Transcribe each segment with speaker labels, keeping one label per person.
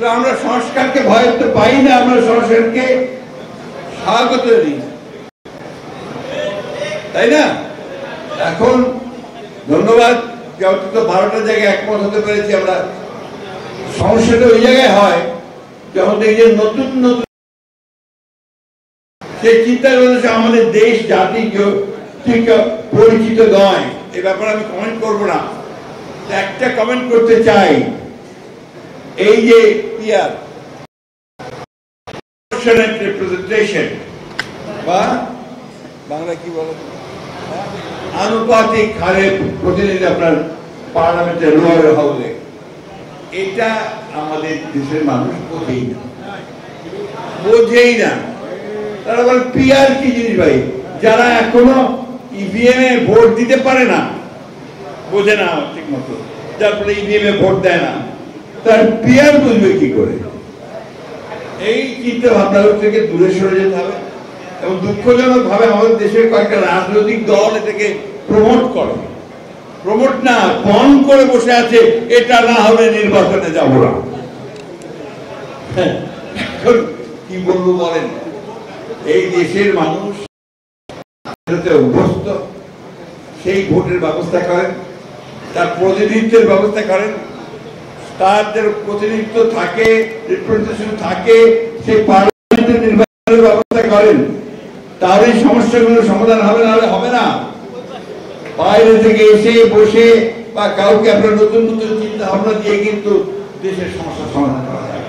Speaker 1: আমরা সংস্কারকে ভয় তো পাই না, আমরা সংস্কারকে স্বাগত দিই, তাই না? এখন ধন্যবাদ যে অন্তত 12টা জায়গায় একমত হতে পেরেছি আমরা। সমস্যাটা ওই জায়গায় হয় যখন দেখি যে নতুন নতুন সেই চিন্তা করেছে আমাদের দেশ জাতি কেউ ঠিক পরিচিত নয়। এ ব্যাপারে আমি কমেন্ট করবো না, একটা কমেন্ট করতে চাই। এই যে রিপ্রেজেন্টেশন বা বাংলা কি বলো, আনুপাতিক হারে প্রতিনিধি আপনার পার্লামেন্টের লোয়ার হাউসে, এটা আমাদের দেশের মানুষ বোঝেই না। তারা বলে পিআর কি জিনিস ভাই? যারা এখনো ইভিএম এ ভোট দিতে পারে না, বোঝে না ঠিক মতো, যার ফলে ইভিএম এ ভোট দেয় না, তার পিআর বুঝবে কি করে? এই চিন্তা ভাবনা থেকে দূরে সরে যেতে হবে। এবং দুঃখজনক ভাবে আমাদের দেশের কয়েকটা রাজনৈতিক দল এটাকে প্রমোট না বন করে বসে আছে, এটা না হলে নির্বাচনে যাব না। কি বলবো বলেন? এই দেশের মানুষ অভ্যস্ত, সেই ভোটের ব্যবস্থা করেন, তার প্রতিনিধিত্বের ব্যবস্থা করেন, তার যে প্রতিনিধিত্ব থাকে, রিপ্রেজেন্টেশন থাকে, সেই পার্লামেন্টের নির্বাচনের ব্যবস্থা করেন, তাহলে এই সমস্যাগুলোর সমাধান হবে, না হলে হবে না। বাইরে থেকে এসে বসে বা কাউকে আপনার নতুন নতুন চিন্তা ভাবনা দিয়ে কিন্তু দেশের সমস্যার সমাধান করা যায়।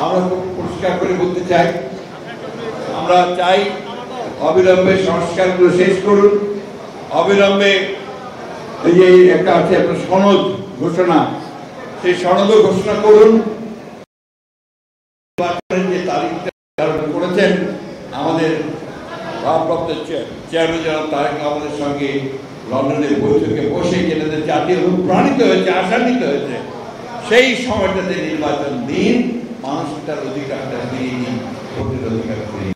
Speaker 1: আমরা খুব পরিষ্কার করে বলতে চাই, আমরা চাই অবিলম্বে সংস্কারগুলো শেষ করুন, অবিলম্বে এই যে একটা আছে আপনার সনদ ঘোষণা, সেই সনদও ঘোষণা করুন। যে তারিখটা করেছেন আমাদের ভারপ্রাপ্ত চেয়ারম্যান জনাব তারেক আমাদের সঙ্গে লন্ডনের বৈঠকে বসে যেটা জাতীয় অনুপ্রাণিত হয়েছে, আশান্বিত হয়েছে, সেই সময়টাতে নির্বাচন দিন, মানুষ তার অধিকারটা ফিরিয়ে দিন, ভোটের অধিকার ফিরিয়ে